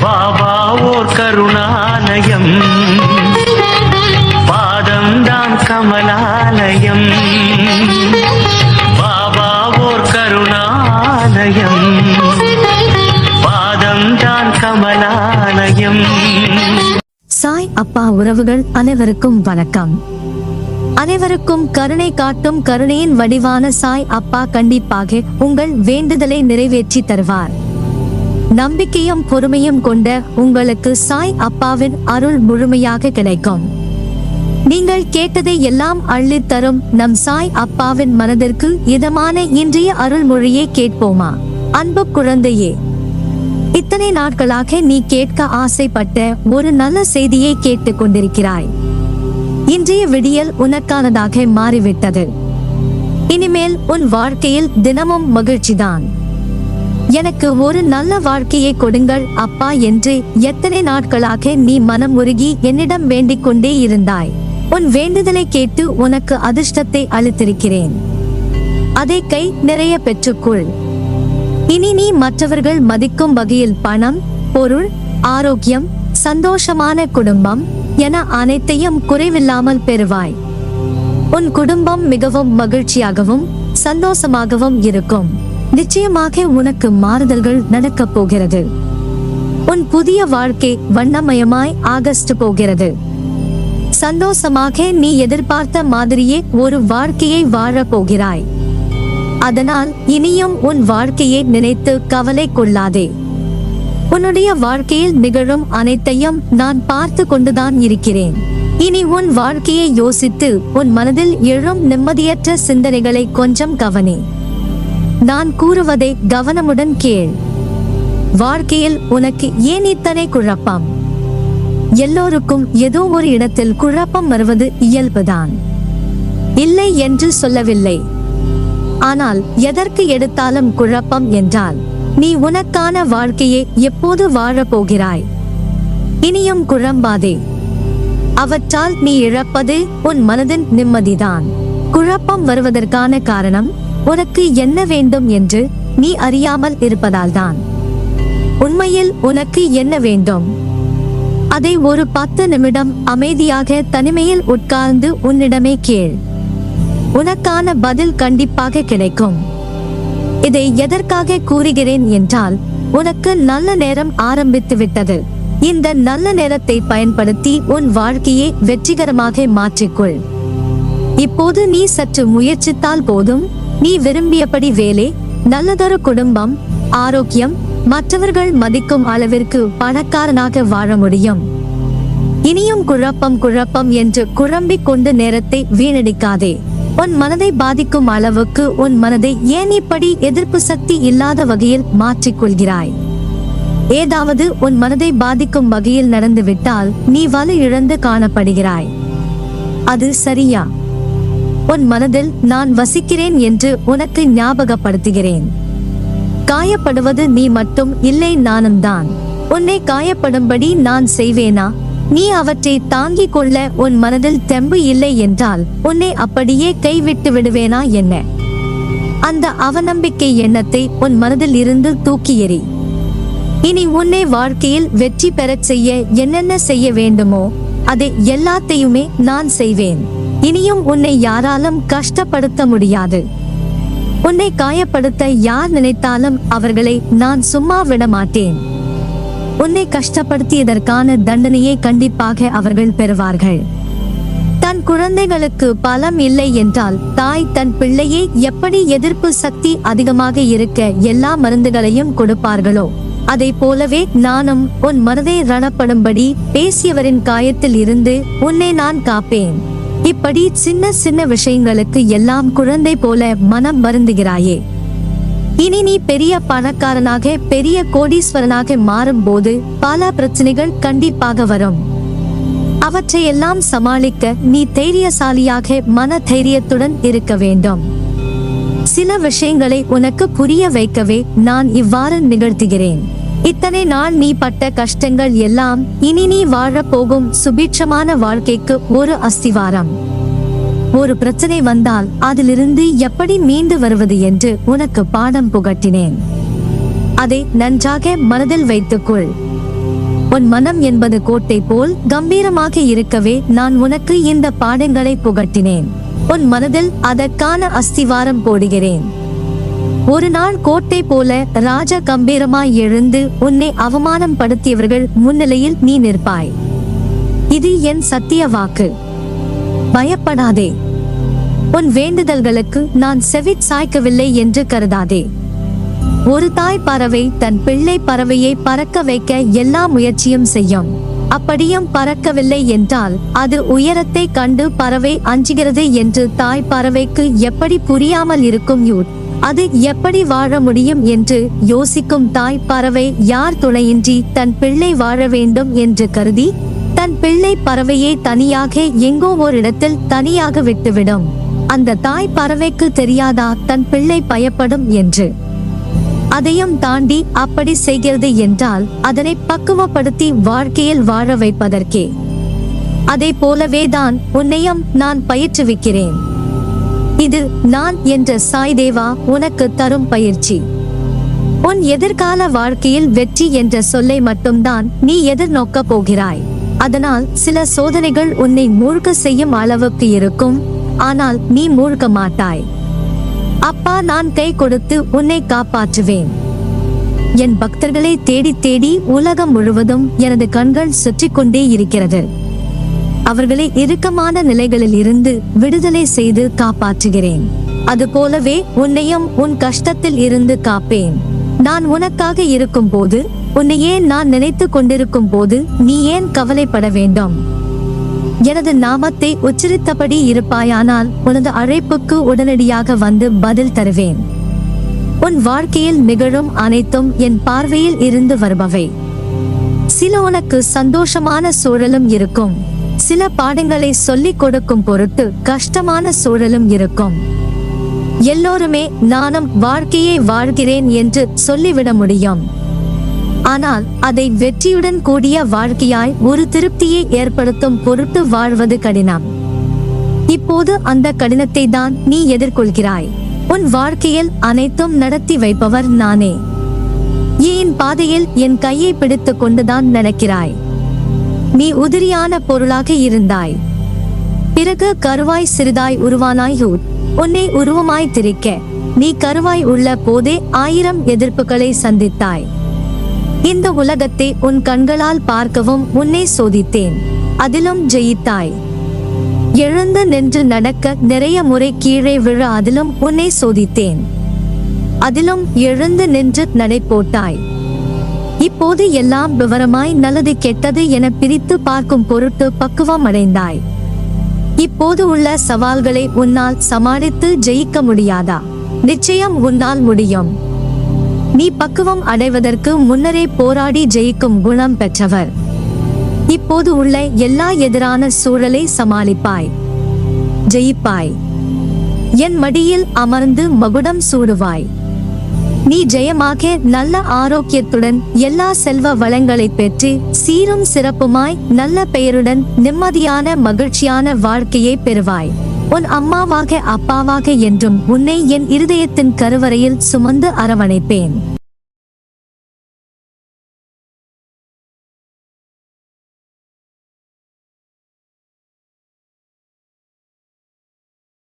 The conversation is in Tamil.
பாபா ஓர் கருணாலயம், பாதம்தான் கமலாலயம். பாபா ஓர் கருணாலயம், பாதம்தான் கமலாலயம். சாய் அப்பா உறவுகள் அனைவருக்கும் வணக்கம். அனைவருக்கும் கருணை காட்டும் கருணையின் வடிவான சாய் அப்பா கண்டிப்பாக உங்கள் வேண்டுதலை நிறைவேற்றி தருவார். நம்பிக்கையும் பொறுமையும் கொண்ட உங்களுக்கு சாய் அப்பாவின் அருள் முழுமையாக கிடைக்கும். நீங்கள் கேட்டதை எல்லாம் அள்ளித் தரும் நம் சாய் அப்பாவின் மனதிற்கு இதமான இன்றைய அருள்மொழியை கேட்போமா? அன்பு குழந்தையே, இத்தனை நாட்களாக நீ கேட்க ஆசைப்பட்ட ஒரு நல்ல செய்தியை கேட்டுக் கொண்டிருக்கிறாய். இன்றைய விடியல் உனக்கானதாக மாறிவிட்டது. இனிமேல் உன் வாழ்க்கையில் தினமும் மகிழ்ச்சிதான். எனக்கு ஒரு நல்ல வாழ்க்கையை கொடுங்கள் அப்பா என்று எத்தனை நாட்களாக நீ மனம் உருகி என்னிடம் வேண்டிக் கொண்டே இருந்தாய். உன் வேண்டுதலை கேட்டு உனக்கு அதிர்ஷ்டத்தை அளித்திருக்கிறேன். அதை கை நிறைய பெற்றுக்கொள். இனி நீ மற்றவர்கள் மதிக்கும் வகையில் பணம், பொருள், ஆரோக்கியம், சந்தோஷமான குடும்பம் என அனைத்தையும் குறைவில்லாமல் பெறுவாய். உன் குடும்பம் மிகவும் மகிழ்ச்சியாகவும் சந்தோஷமாகவும் இருக்கும். நிச்சயமாக உனக்கு மாறுதல்கள் நடக்கப் போகிறது. உன் புதிய வாழ்க்கை வண்ணமயமாய் ஆகஸ்ட் போகிறது. சந்தோஷமாக நீ எதிர்பார்த்த மாதிரியே ஒரு வாழ்க்கையை வாழப் போகிறாய். அதனால் இனியும் உன் வாழ்க்கையை நினைத்து கவலை கொள்ளாதே. உன்னுடைய வாழ்க்கையில் நிகழும் அனைத்தையும் நான் பார்த்து கொண்டுதான் இருக்கிறேன். இனி உன் வாழ்க்கையை யோசித்து உன் மனதில் எழும் நிம்மதியற்ற சிந்தனைகளை கொஞ்சம் கவனி. நான் கூறுவதை கவனமுடன் கேள். வாழ்க்கையில் உனக்கு ஏன் இத்தனை குழப்பம்? எல்லோருக்கும் ஏதோ ஒரு இடத்தில் குழப்பம் வருவது இயல்புதான். இல்லை என்று சொல்லவில்லை. ஆனால் எதற்கு எடுத்தாலும் குழப்பம் என்றால் நீ உனக்கான வாழ்க்கையை எப்போது வாழப் போகிறாய்? இனியும் குழம்பாதே. அவற்றால் நீ இழப்பது உன் மனதின் நிம்மதிதான். குழப்பம் வருவதற்கான காரணம் உனக்கு என்ன வேண்டும் என்று நீ அறியாமல் இருப்பதால்தான். உண்மையில் உனக்கு என்ன வேண்டும்? அதை ஒரு 10 நிமிடம் அமைதியாக தனிமையில் உட்கார்ந்து உன்னிடமே கேள். உனக்கான பதில் கண்டிப்பாக கிடைக்கும். இதை எதற்காக கூறுகிறேன் என்றால், உனக்கு நல்ல நேரம் ஆரம்பித்து விட்டது. இந்த நல்ல நேரத்தை பயன்படுத்தி உன் வாழ்க்கையை வெற்றிகரமாக மாற்றிக்கொள். இப்போது நீ சற்று முயற்சித்தால் போதும். நீ விரும்பியபடி வேலை, நல்லதொரு குடும்பம், ஆரோக்கியம், மற்றவர்கள் மதிக்கும் அளவிற்கு பணக்காரனாக வாழ முடியும். இனியும் குழப்பம் குழப்பம் என்று குழம்பிக் கொண்டு நேரத்தை வீணடிக்காதே. உன் மனதை பாதிக்கும் அளவுக்கு உன் மனதை ஏன் இப்படி எதிர்ப்பு சக்தி இல்லாத வகையில் மாற்றிக்கொள்கிறாய்? ஏதாவது உன் மனதை பாதிக்கும் வகையில் நடந்துவிட்டால் நீ வலு இழந்து காணப்படுகிறாய். அது சரியா? உன் மனதில் நான் வசிக்கிறேன் என்று உனக்கு ஞாபகப்படுத்துகிறேன். காயப்படுவது நீ மட்டும் இல்லை, நானும் தான். உன்னை காயப்படும்படி நான் செய்வேனா? நீ அவற்றை தாங்கிக் கொள்ள உன் மனதில் தெம்பு இல்லை என்றால் உன்னை அப்படியே கைவிட்டு விடுவேனா என்ன? அந்த அவநம்பிக்கை எண்ணத்தை உன் மனதில் இருந்து தூக்கி எறி. இனி உன்னை வாழ்க்கையில் வெற்றி பெறச் செய்ய என்னென்ன செய்ய வேண்டுமோ அதை எல்லாத்தையுமே நான் செய்வேன். இனியும் உன்னை யாராலும் கஷ்டப்படுத்த முடியாது. உன்னை காயப்படுத்த யார் நினைத்தாலும் அவர்களை நான் சும்மா விட மாட்டேன். உன்னை கஷ்டப்படுத்தியதற்கான தண்டனையை கண்டிப்பாக அவர்கள் பெறுவார்கள். தன் குழந்தைகளுக்கு பலம் இல்லை என்றால் தாய் தன் பிள்ளையை எப்படி எதிர்ப்பு சக்தி அதிகமாக இருக்க எல்லா மருந்துகளையும் கொடுப்பார்களோ அதை போலவே நானும் உன் மனதை ரணப்படும்படி பேசியவரின் காயத்தில் இருந்து உன்னை நான் காப்பேன். இப்படி சின்ன சின்ன விஷயங்களுக்கு எல்லாம் குழந்தை போல மனம் வருந்துகிறாயே. இனி நீ பெரிய பணக்காரனாக பெரிய கோடீஸ்வரனாக மாறும் போது பல பிரச்சனைகள் கண்டிப்பாக வரும். அவற்றையெல்லாம் சமாளிக்க நீ தைரியசாலியாக மன தைரியத்துடன் இருக்க வேண்டும். சில விஷயங்களை உனக்கு புரிய வைக்கவே நான் இவ்வாறு நிகழ்த்துகிறேன். இத்தனை நாள் நீ பட்ட கஷ்டங்கள் எல்லாம் இனி நீ வாழப் போகும் சுபீட்சமான வாழ்க்கைக்கு ஒரு அஸ்திவாரம். ஒரு பிரச்சனை வந்தால் அதிலிருந்து எப்படி மீண்டு வருவது என்று உனக்கு பாடம் புகட்டினேன். அதை நன்றாக மனதில் வைத்துக்கொள். உன் மனம் என்பது கோட்டை போல் கம்பீரமாக இருக்கவே நான் உனக்கு இந்த பாடங்களை புகட்டினேன். உன் மனதில் அதற்கான அஸ்திவாரம் போடுகிறேன். ஒரு நாள் கோட்டை போல ராஜ கம்பீரமாய் எழுந்து உன்னை அவமானம் படுத்தியவர்கள் முன்னிலையில் நீ நிற்பாய். இது என் சத்திய வாக்கு. பயப்படாதே. உன் வேண்டுதல்களுக்கு நான் செவி சாய்க்கவில்லை என்று கருதாதே. ஒரு தாய் பறவை தன் பிள்ளை பறவையை பறக்க வைக்க எல்லா முயற்சியும் செய்யும். அப்படியும் பறக்கவில்லை என்றால் அது உயரத்தை கண்டு பறவை அஞ்சுகிறது என்று தாய் பறவைக்கு எப்படி புரியாமல் இருக்கும்? அது எப்படி வாழ முடியும் என்று யோசிக்கும் தாய் பறவை யார் துணையின்றி தன் பிள்ளை வாழ வேண்டும் என்று கருதி தன் பிள்ளை பறவையை தனியாக எங்கோ ஓரிடத்தில் தனியாக விட்டுவிடும். அந்த தாய் பறவைக்கு தெரியாதா தன் பிள்ளை பயப்படும் என்று? அதையும் தாண்டி அப்படி செய்கிறது என்றால் அதனை பக்குவப்படுத்தி வாழ்க்கையில் வாழ வைப்பதற்கே. அதை போலவே தான் உன்னையும் நான் பயிற்றுவிக்கிறேன். இது நான் என்ற சாய் தேவா உனக்கு தரும் பயிற்சி. உன் எதிர்கால வாழ்க்கையில் வெற்றி என்ற சொல்லை மட்டும்தான் நீ எதிர்நோக்க போகிறாய். அதனால் சில சோதனைகள் உன்னை மூழ்க செய்யும் அளவுக்கு இருக்கும். ஆனால் நீ மூழ்க மாட்டாய். அப்பா நான் கை கொடுத்து உன்னை காப்பாற்றுவேன். என் பக்தர்களை தேடி தேடி உலகம் முழுவதும் எனது கண்கள் சுற்றி கொண்டே இருக்கிறது. அவர்களை இறுக்கமான நிலைகளில் இருந்து விடுதலை செய்து காப்பாற்றுகிறேன். அதுபோலவே உன்னையும் உன் கஷ்டத்தில் இருந்து காப்பேன். நான் உனக்காக இருக்கும் போது, உன்னையே நான் நினைத்து கொண்டிருக்கும் போது நீ ஏன் கவலைப்பட வேண்டும்? எனது நாமத்தை உச்சரித்தபடி இருப்பாயானால் உனது அழைப்புக்கு உடனடியாக வந்து பதில் தருவேன். உன் வாழ்க்கையில் நிகழும் அனைத்தும் என் பார்வையில் இருந்து வருபவை. சில உனக்கு சந்தோஷமான சூழலும் இருக்கும். சில பாடங்களை சொல்லிக் கொடுக்கும் பொருட்டு கஷ்டமான சூழலும் இருக்கும். எல்லோருமே நானும் வாழ்க்கையை வாழ்கிறேன் என்று சொல்லிவிட முடியும். ஆனால் அதை வெற்றியுடன் கூடிய வாழ்க்கையாய் ஒரு திருப்தியை ஏற்படுத்தும் பொருட்டு வாழ்வது கடினம். இப்போது அந்த கடினத்தை தான் நீ எதிர்கொள்கிறாய். உன் வாழ்க்கையில் அனைத்தும் நடத்தி வைப்பவர் நானே. என் பாதையில் என் கையை பிடித்துக் கொண்டுதான் நடக்கிறாய். நீ உதிரியான பொருளாக இருந்தாய். பிறகு கருவாய் சிறிதாய் உருவானாய். உன்னை உருவமாய் திரிக்க நீ கருவாய் உள்ள போதே 1000 எதிர்ப்புகளை சந்தித்தாய். இந்த உலகத்தை உன் கண்களால் பார்க்கவும் உன்னை சோதித்தேன். அதிலும் ஜெயித்தாய். எழுந்து நின்று நடக்க நிறைய முறை கீழே விழ அதிலும் உன்னை சோதித்தேன். அதிலும் எழுந்து நின்று நடை போட்டாய். இப்போது எல்லாம் விவரமாய் நல்லது கெட்டது என பிரித்து பார்க்கும் பொருட்டு பக்குவம் அடைந்தாய். இப்போது உள்ள சவால்களை உன்னால் சமாளித்து ஜெயிக்க முடியாதா? நிச்சயம் உன்னால் முடியும். நீ பக்குவம் அடைவதற்கு முன்னரே போராடி ஜெயிக்கும் குணம் பெற்றவர். இப்போது உள்ள எல்லா எதிரான சூழலை சமாளிப்பாய், ஜெயிப்பாய். என் மடியில் அமர்ந்து மகுடம் சூடுவாய். நீ ஜெயமாக நல்ல ஆரோக்கியத்துடன் எல்லா செல்வ வளங்களை பெற்று சீரும் சிறப்புமாய் நல்ல பெயருடன் நிம்மதியான மகிழ்ச்சியான வாழ்க்கையை பெறுவாய். உன் அம்மாவாக அப்பாவாக என்றும் உன்னை என் இருதயத்தின் கருவறையில் சுமந்து அரவணைப்பேன்.